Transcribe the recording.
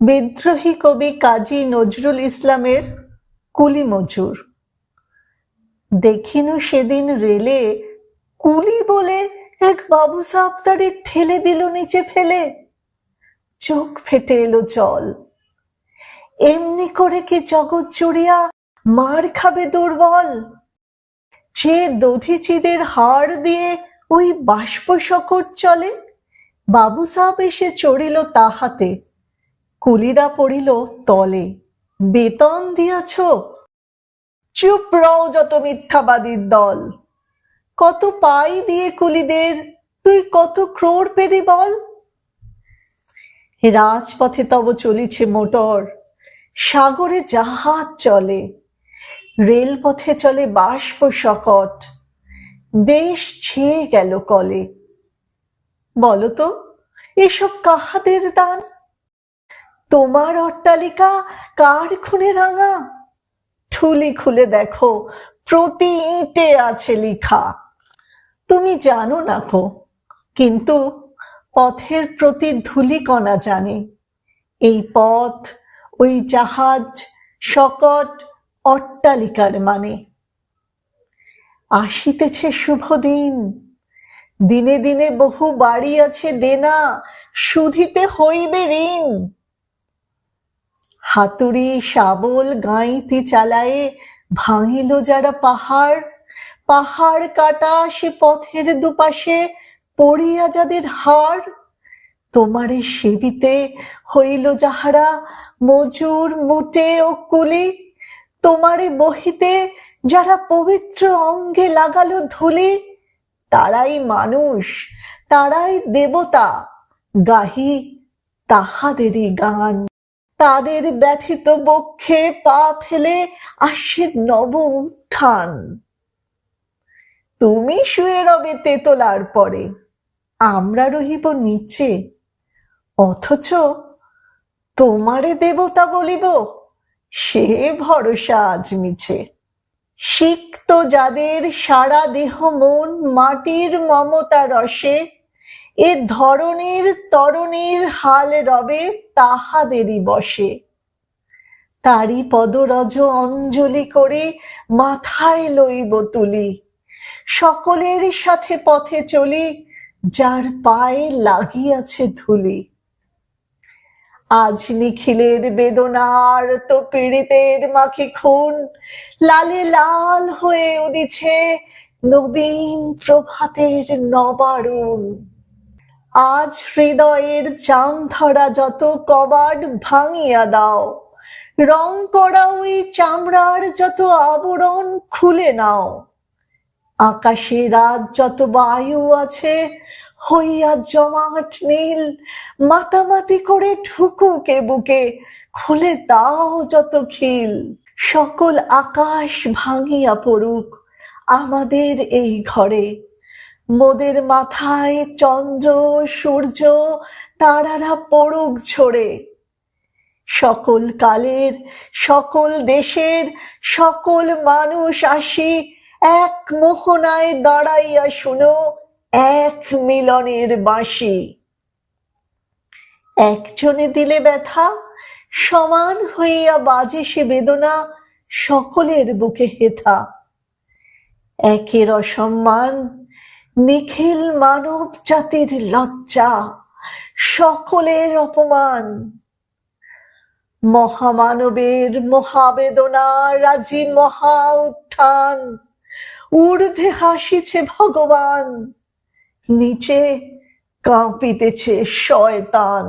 বিদ্রোহী কবি কাজী নজরুল ইসলামের কুলি মজুর। দেখিনু সেদিন রেলে কুলি বলে এক বাবু সাহেব তারে ঠেলে দিল নিচে ফেলে। চোখ ফেটে এলো জল। এমনি করে কি জগৎ জুড়িয়া মার খাবে দুর্বল? যে দধিচিদের হাড় দিয়ে ওই বাষ্প শকট চলে, বাবু সাহেব এসে চড়িল তাহাতে, কুলিরা পড়িল তলে। বেতন দিয়াছ? চুপ রও যত মিথ্যাবাদীর দল। কত পাই দিয়ে কুলিদের তুই কত ক্রোড় পেরি বল? রাজপথে তব চলিছে মোটর, সাগরে জাহাজ চলে, রেলপথে চলে বাষ্প শকট, দেশ ছেয়ে গেল কলে। বলতো এসব কাহাদের দান? তোমার অট্টালিকা কার খুনে রাঙা? ঠুলি খুলে দেখো, প্রতি ইঁটে আছে লিখা। তুমি জানো না কো, কিন্তু পথের প্রতি ধূলিকণা জানে। এই পথ, ওই জাহাজ, শকট, অট্টালিকার মানে। আসিতেছে শুভ দিন, দিনে দিনে বহু বাড়ি আছে দেনা, শুধিতে হইবে ঋণ। হাতুড়ি শাবল গাঁইতি চালায়ে ভাঙিল যারা পাহাড়, পাহাড় কাটা সে পথের দুপাশে পড়িয়া যাদের হাড়, তোমারে সেবিতে হইল যাহারা মজুর মুটে ও কুলি, তোমারে বহিতে যারা পবিত্র অঙ্গে লাগালো ধুলি, তারাই মানুষ, তারাই দেবতা, গাহি তাহাদেরই গান। তাদের ব্যথিত বক্ষে পা ফেলে আসে নব উত্থান। তুমি শুয়ে রবে তেতলার পরে, আমরা রহিব নিচে, অথচ তোমারে দেবতা বলিব, সে ভরসা আজ মিছে। সিক্ত যাদের সারা দেহ মন মাটির মমতা রসে, এ ধরণীর তরণীর হাল রবে তাহাদেরই বসে। তারি পদরজ অঞ্জলি করে মাথায় লইব তুলি, সকলের সাথে পথে চলি, যার পায়ে লাগিয়াছে ধুলি। আজ নিখিলের বেদনার তো পীড়িতের মাখে খুন, লালে লাল হয়ে উদিছে নবীন প্রভাতের নবারুণ। আজ হৃদয়ের চাম ধরা যত কবাট ভাঙিয়া দাও, রং করা ওই চামড়ার যত আবরণ খুলে নাও। আকাশে রাত যত বায়ু আছে হইয়া জমাট নীল, মাতামাতি করে ঢুকুক এ বুকে, খুলে দাও যত খিল। সকল আকাশ ভাঙিয়া পড়ুক আমাদের এই ঘরে, মোদের মাথায় চন্দ্র সূর্য তারারা পড়ুক ঝরে। সকল কালের, সকল দেশের, সকল মানুষ আসি এক মোহনায় দাঁড়াইয়া শুনো এক মিলনের বাঁশি। একজনে দিলে ব্যথা, সমান হইয়া বাজে সে বেদনা সকলের বুকে হেথা। একের অসম্মান নিখিল মানব জাতির লজ্জা, সকলের অপমান। মহামানবের মহাবেদনা রাজি মহা উত্থান, ঊর্ধ্বে হাসিছে ভগবান, নিচে কাঁপিতেছে শয়তান।